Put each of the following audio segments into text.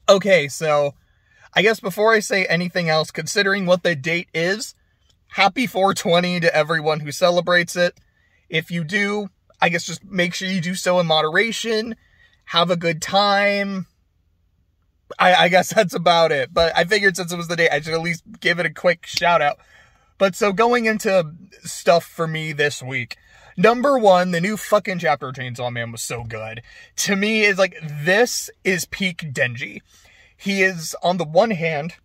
Okay, so I guess before I say anything else, considering what the date is, happy 420 to everyone who celebrates it. If you do, I guess just make sure you do so in moderation. Have a good time. I guess that's about it. But I figured since it was the day, I should at least give it a quick shout out. But so going into stuff for me this week. Number one, the new fucking chapter of Chainsawman was so good. To me, it's like, this is peak Denji. He is, on the one hand,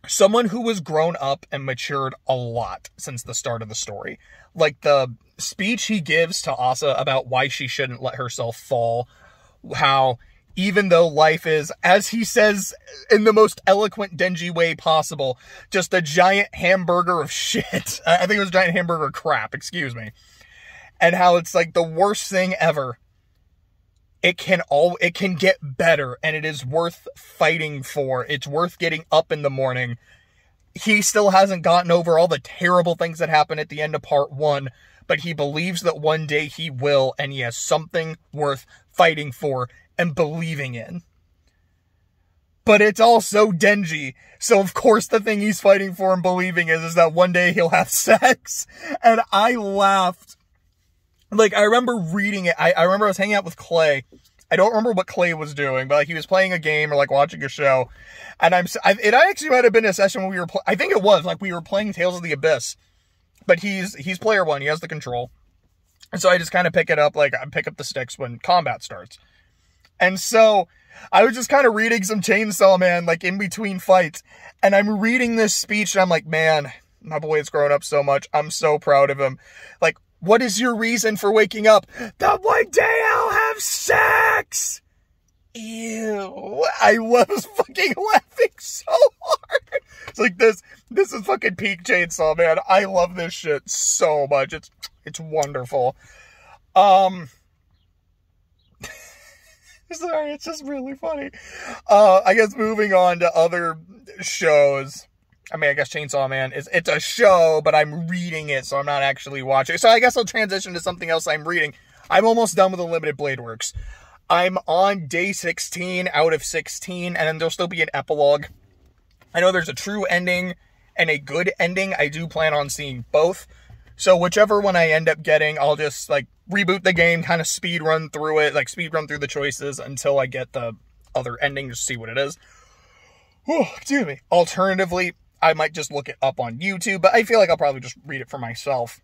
someone who has grown up and matured a lot since the start of the story. Like, the speech he gives to Asa about why she shouldn't let herself fall. How, even though life is, as he says in the most eloquent Denji way possible, just a giant hamburger of shit. I think it was giant hamburger crap, excuse me. And how it's like the worst thing ever. It can get better, and it is worth fighting for. It's worth getting up in the morning. He still hasn't gotten over all the terrible things that happened at the end of part 1, but he believes that one day he will, and he has something worth fighting for and believing in. But it's also Denji, so of course the thing he's fighting for and believing is that one day he'll have sex. And I laughed. Like, I remember reading it. I remember I was hanging out with Clay. I don't remember what Clay was doing, but like, he was playing a game or like watching a show. And it actually might have been a session when we were, I think it was, like we were playing Tales of the Abyss. But he's player 1, he has the control. And so I just kind of pick it up, like I pick up the sticks when combat starts. And so I was just kind of reading some Chainsawman, like in between fights. And I'm reading this speech and I'm like, man, my boy has grown up so much. I'm so proud of him. Like, what is your reason for waking up? That one day I'll have sex! Ew. I was fucking laughing so hard. It's like this is fucking peak Chainsaw, man. I love this shit so much. It's wonderful. Sorry, it's just really funny. I guess moving on to other shows. I mean, I guess Chainsawman it's a show, but I'm reading it, so I'm not actually watching. So I guess I'll transition to something else I'm reading. I'm almost done with Unlimited Blade Works. I'm on day 16 out of 16, and then there'll still be an epilogue. I know there's a true ending and a good ending. I do plan on seeing both. So whichever one I end up getting, I'll just, like, reboot the game, kind of speed run through it, like, speed run through the choices until I get the other ending, just see what it is. Whew, excuse me. Alternatively, I might just look it up on YouTube, but I feel like I'll probably just read it for myself.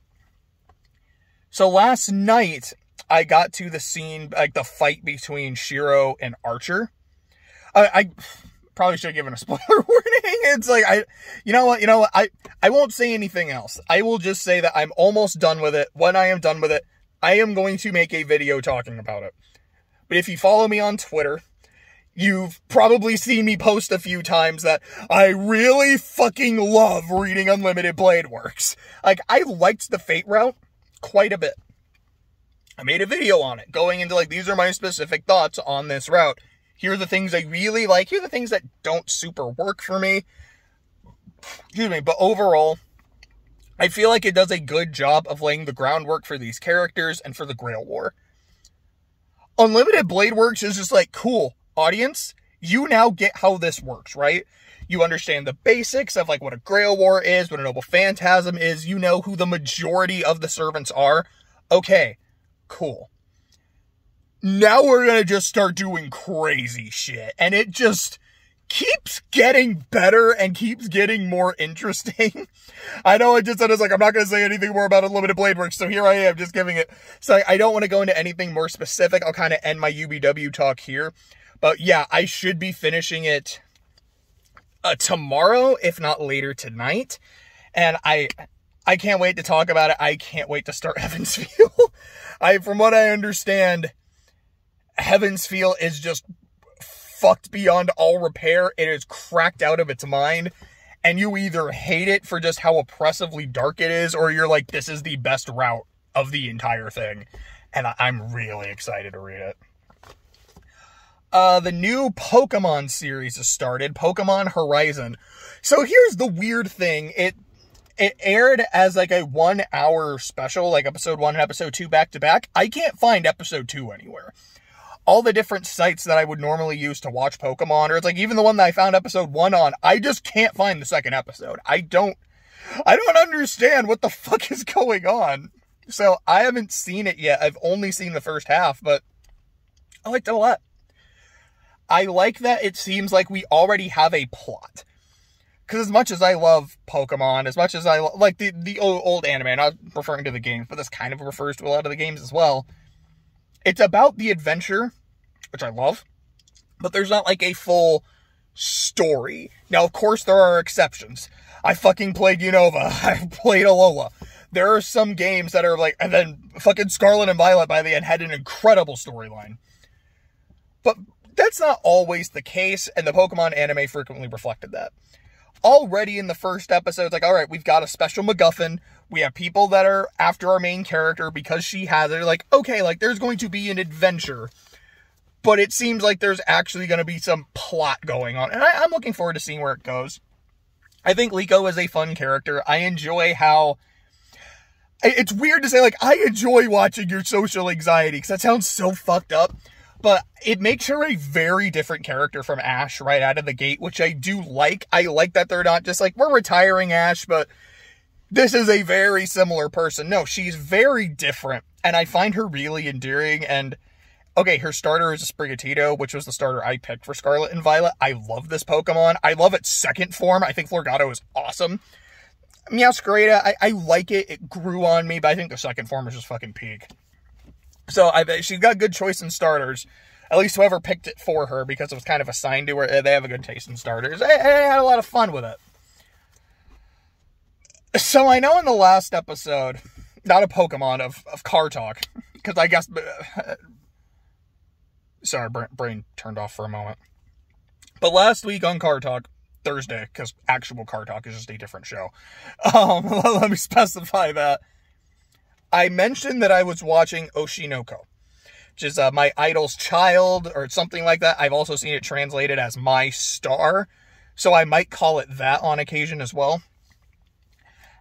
So last night, I got to the scene, like the fight between Shiro and Archer. I probably should have given a spoiler warning. It's like, you know what, I won't say anything else. I will just say that I'm almost done with it. When I am done with it, I am going to make a video talking about it. But if you follow me on Twitter, you've probably seen me post a few times that I really fucking love reading Unlimited Blade Works. Like, I liked the Fate route quite a bit. I made a video on it, going into, like, these are my specific thoughts on this route. Here are the things I really like. Here are the things that don't super work for me. Excuse me, but overall, I feel like it does a good job of laying the groundwork for these characters and for the Grail War. Unlimited Blade Works is just like, cool. Audience, you now get how this works, right? You understand the basics of like what a Grail War is, what a Noble Phantasm is. You know who the majority of the servants are. Okay, cool. Now we're gonna just start doing crazy shit. And it just keeps getting better and keeps getting more interesting. I know I just said it's like, I'm not gonna say anything more about Unlimited Blade Works, so here I am just giving it. So I don't want to go into anything more specific. I'll kind of end my UBW talk here. But yeah, I should be finishing it tomorrow, if not later tonight. And I can't wait to talk about it. I can't wait to start Heaven's Feel. From what I understand, Heaven's Feel is just fucked beyond all repair. It is cracked out of its mind. And you either hate it for just how oppressively dark it is, or you're like, this is the best route of the entire thing. And I'm really excited to read it. The new Pokemon series has started, Pokemon Horizon. So here's the weird thing. It aired as like a 1 hour special, like episode 1 and episode 2 back to back. I can't find episode 2 anywhere. all the different sites that I would normally use to watch Pokemon, or it's like even the one that I found episode 1 on, I just can't find the second episode. I don't understand what the fuck is going on. So I haven't seen it yet. I've only seen the first half, but I liked it a lot. I like that it seems like we already have a plot. Because as much as I love Pokemon, as much as I like the old anime, not referring to the games, but this kind of refers to a lot of the games as well, it's about the adventure, which I love, but there's not like a full story. Now, of course, there are exceptions. I fucking played Unova. I played Alola. There are some games that are like, and then fucking Scarlet and Violet by the end had an incredible storyline. But that's not always the case, and the Pokemon anime frequently reflected that. Already in the first episode, it's like, all right, we've got a special MacGuffin. We have people that are after our main character because she has it. Like, okay, like there's going to be an adventure, but it seems like there's actually going to be some plot going on. And I'm looking forward to seeing where it goes. I think Liko is a fun character. I enjoy how... It's weird to say, like, I enjoy watching your social anxiety, because that sounds so fucked up. But it makes her a very different character from Ash right out of the gate, which I do like. I like that they're not just like, we're retiring Ash, but this is a very similar person. No, she's very different, and I find her really endearing. And, okay, her starter is a Sprigatito, which was the starter I picked for Scarlet and Violet. I love this Pokemon. I love its second form. I think Florgato is awesome. Meowscarada, I like it. It grew on me, but I think the second form is just fucking peak. So she's got good choice in starters. At least whoever picked it for her, because it was kind of assigned to her. They have a good taste in starters. I had a lot of fun with it. So I know in the last episode, not a Pokemon, of Car Talk, because I guess... sorry, brain turned off for a moment. But last week on Car Talk, Thursday, because actual Car Talk is just a different show. Let me specify that. I mentioned that I was watching Oshinoko, which is My Idol's Child, or something like that. I've also seen it translated as My Star, so I might call it that on occasion as well.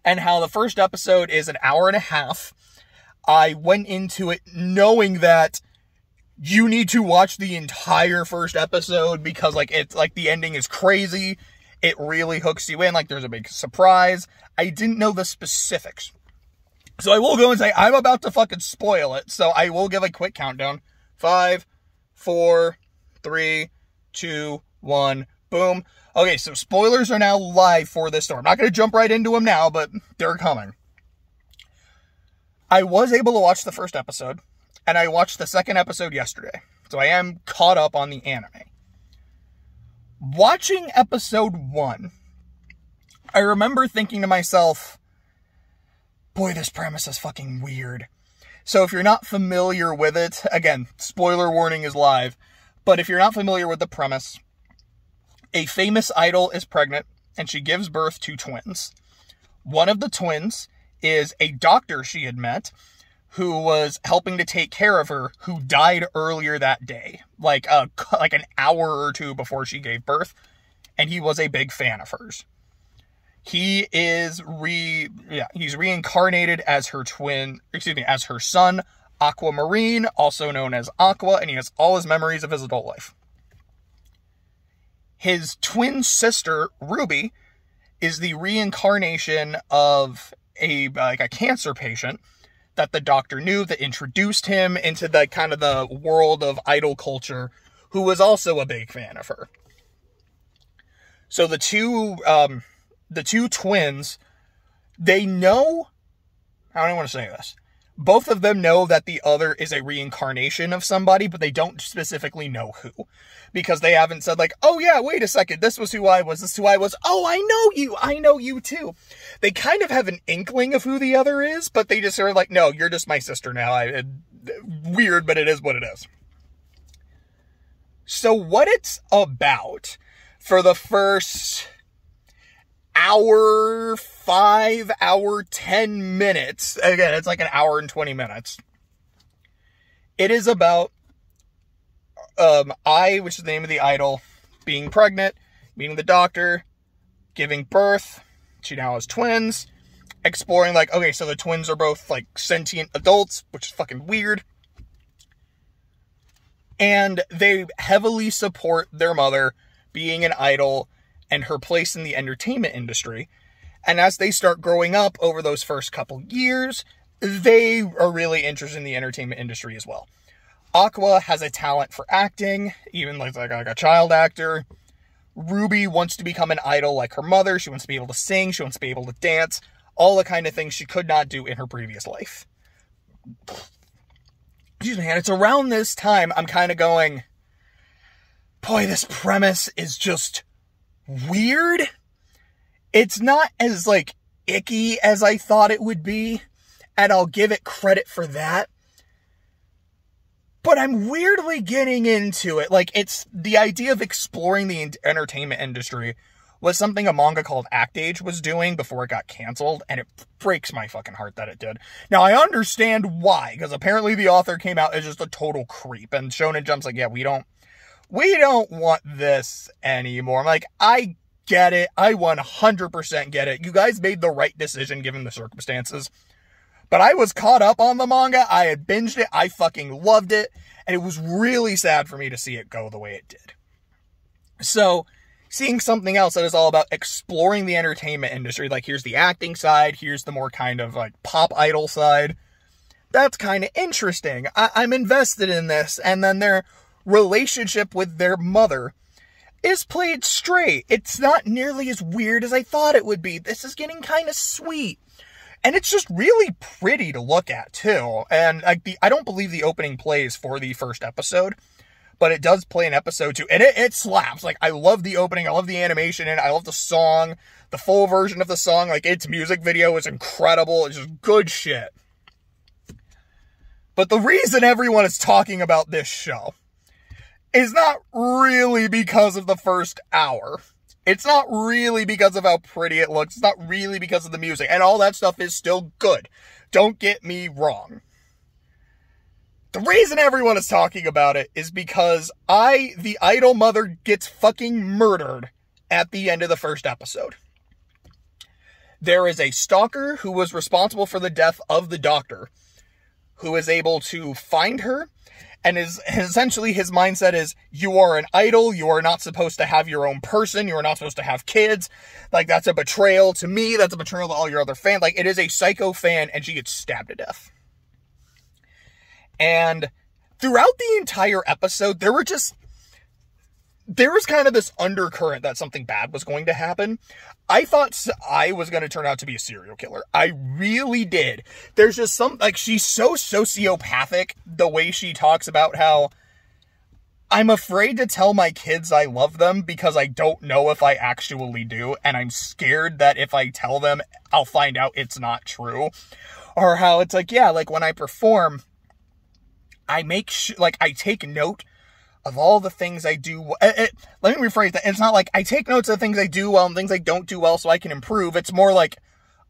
And how the first episode is an hour and a half. I went into it knowing that you need to watch the entire first episode, because like it's like the ending is crazy. It really hooks you in, like there's a big surprise. I didn't know the specifics. So I will go and say, I'm about to fucking spoil it. So I will give a quick countdown. 5, 4, 3, 2, 1, boom. Okay, so spoilers are now live for this story. I'm not going to jump right into them now, but they're coming. I was able to watch the first episode, and I watched the second episode yesterday. So I am caught up on the anime. Watching episode 1, I remember thinking to myself, boy, this premise is fucking weird. So if you're not familiar with it, again, spoiler warning is live, but if you're not familiar with the premise, a famous idol is pregnant, and she gives birth to twins. One of the twins is a doctor she had met, who was helping to take care of her, who died earlier that day, like an hour or two before she gave birth, and he was a big fan of hers. He is he's reincarnated as her as her son, Aquamarine, also known as Aqua, and he has all his memories of his adult life. His twin sister, Ruby, is the reincarnation of a cancer patient that the doctor knew, that introduced him into the kind of the world of idol culture, who was also a big fan of her. So the two twins, they know, how do I want to say this? Both of them know that the other is a reincarnation of somebody, but they don't specifically know who. Because they haven't said like, oh yeah, wait a second, this was who I was, this is who I was. Oh, I know you too. They kind of have an inkling of who the other is, but they just are like, no, you're just my sister now. Weird, but it is what it is. So what it's about for the first hour, 5 hour, 10 minutes. Again, it's like an hour and 20 minutes. It is about which is the name of the idol, being pregnant, meeting the doctor, giving birth. She now has twins. Exploring, like, okay, so the twins are both, like, sentient adults, which is fucking weird. And they heavily support their mother being an idol and her place in the entertainment industry. And as they start growing up over those first couple years, they are really interested in the entertainment industry as well. Aqua has a talent for acting, even like a child actor. Ruby wants to become an idol like her mother. She wants to be able to sing. She wants to be able to dance. All the kind of things she could not do in her previous life. Excuse me, and it's around this time I'm kind of going, boy, this premise is just weird. It's not as, like, icky as I thought it would be, and I'll give it credit for that. But I'm weirdly getting into it. Like, it's the idea of exploring the entertainment industry was something a manga called Act Age was doing before it got canceled, and it breaks my fucking heart that it did. Now, I understand why, because apparently the author came out as just a total creep, and Shonen Jump's like, yeah, we don't want this anymore. I'm like, I get it. I 100% get it. You guys made the right decision given the circumstances. But I was caught up on the manga. I had binged it. I fucking loved it. And it was really sad for me to see it go the way it did. So, seeing something else that is all about exploring the entertainment industry, like here's the acting side, here's the more kind of like pop idol side, that's kind of interesting. I'm invested in this. And then their relationship with their mother is played straight. It's not nearly as weird as I thought it would be. This is getting kind of sweet. And it's just really pretty to look at, too. And I don't believe the opening plays for the first episode, but it does play in episode 2. And it slaps. Like, I love the opening. I love the animation. And I love the song. The full version of the song. Like, its music video is incredible. It's just good shit. But the reason everyone is talking about this show is not really because of the first hour. It's not really because of how pretty it looks. It's not really because of the music. And all that stuff is still good. Don't get me wrong. The reason everyone is talking about it is because the idol mother, gets fucking murdered at the end of the first episode. There is a stalker who was responsible for the death of the doctor, who is able to find her. And essentially his mindset is, you are an idol, you are not supposed to have your own person, you are not supposed to have kids. Like, that's a betrayal to me, that's a betrayal to all your other fans. Like, it is a psycho fan, and she gets stabbed to death. And throughout the entire episode, there was kind of this undercurrent that something bad was going to happen. I thought I was going to turn out to be a serial killer. I really did. There's just she's so sociopathic, the way she talks about how I'm afraid to tell my kids I love them because I don't know if I actually do. And I'm scared that if I tell them, I'll find out it's not true. Or how it's like, yeah, like when I perform, I take note of all the things I do. Let me rephrase that. It's not like I take notes of things I do well and things I don't do well so I can improve. It's more like,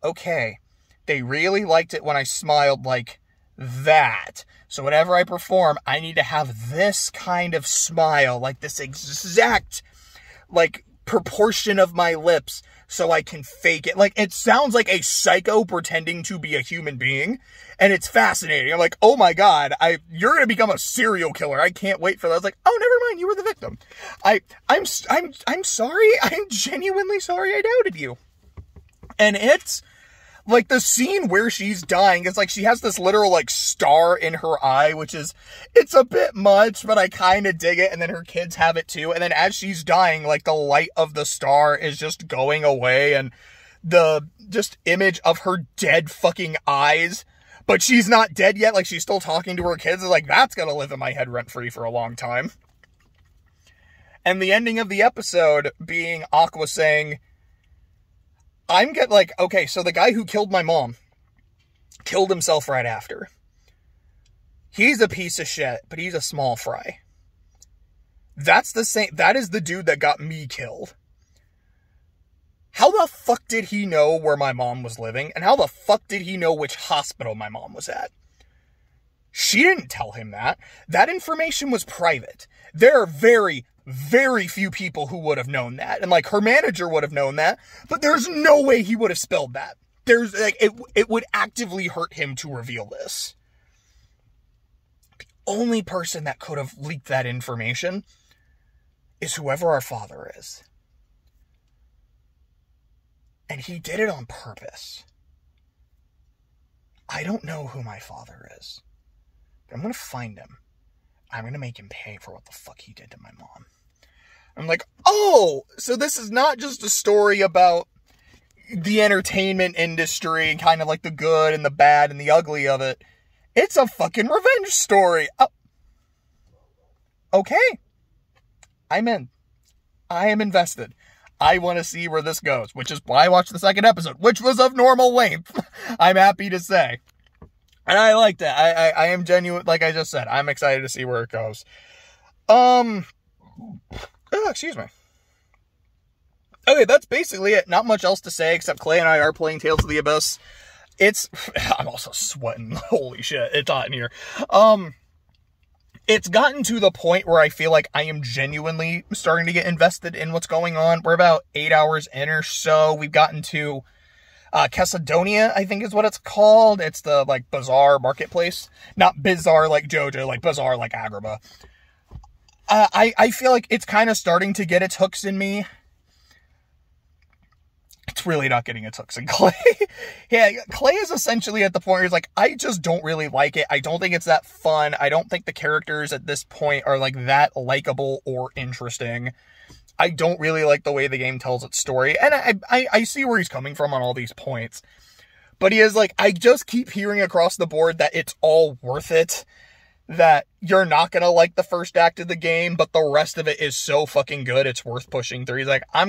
okay, they really liked it when I smiled like that. So whenever I perform, I need to have this kind of smile, like this exact, like, proportion of my lips so I can fake it. Like, it sounds like a psycho pretending to be a human being, and it's fascinating. I'm like, oh my god, you're gonna become a serial killer. I can't wait for that. I was like, oh, never mind, you were the victim. I'm sorry. I'm genuinely sorry I doubted you. And it's like the scene where she's dying, it's like she has this literal like star in her eye, which is, it's a bit much, but I kind of dig it. And then her kids have it too. And then as she's dying, like the light of the star is just going away, and the just image of her dead fucking eyes, but she's not dead yet. Like, she's still talking to her kids. It's like, that's gonna live in my head rent free for a long time. And the ending of the episode being Aqua saying, okay, so the guy who killed my mom killed himself right after. He's a piece of shit, but he's a small fry. That is the dude that got me killed. How the fuck did he know where my mom was living? And how the fuck did he know which hospital my mom was at? She didn't tell him that. That information was private. There are very, very few people who would have known that. And, like, her manager would have known that. But there's no way he would have spilled that. There's, like, it would actively hurt him to reveal this. The only person that could have leaked that information is whoever our father is. And he did it on purpose. I don't know who my father is, but I'm going to find him. I'm going to make him pay for what the fuck he did to my mom. I'm like, oh, so this is not just a story about the entertainment industry and kind of like the good and the bad and the ugly of it. It's a fucking revenge story. Oh. Okay. I'm in. I am invested. I want to see where this goes, which is why I watched the second episode, which was of normal length, I'm happy to say. And I liked it. I am genuine, like I just said, I'm excited to see where it goes. Oh, excuse me. Okay, that's basically it. Not much else to say, except Clay and I are playing Tales of the Abyss. I'm also sweating. Holy shit, it's hot in here. It's gotten to the point where I feel like I am genuinely starting to get invested in what's going on. We're about 8 hours in or so. We've gotten to Chesedonia, I think is what it's called. It's the, like, bazaar marketplace. Not bizarre like JoJo, like bazaar like Agrabah. I feel like it's kind of starting to get its hooks in me. It's really not getting its hooks in Clay. Yeah, Clay is essentially at the point where he's like, I just don't really like it. I don't think it's that fun. I don't think the characters at this point are like that likable or interesting. I don't really like the way the game tells its story. And I see where he's coming from on all these points. But he is like, I just keep hearing across the board that it's all worth it. That you're not going to like the first act of the game, but the rest of it is so fucking good, it's worth pushing through. He's like, I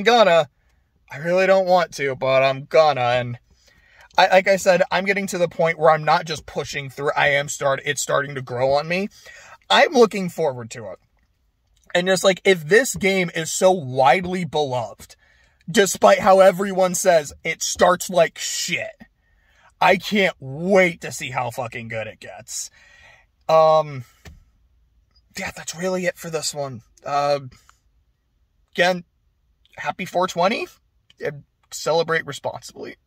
really don't want to, but I'm gonna. And like I said, I'm getting to the point where I'm not just pushing through. It's starting to grow on me. I'm looking forward to it. And just like, if this game is so widely beloved, despite how everyone says it starts like shit, I can't wait to see how fucking good it gets. Yeah, that's really it for this one. Again, happy 420. Celebrate responsibly.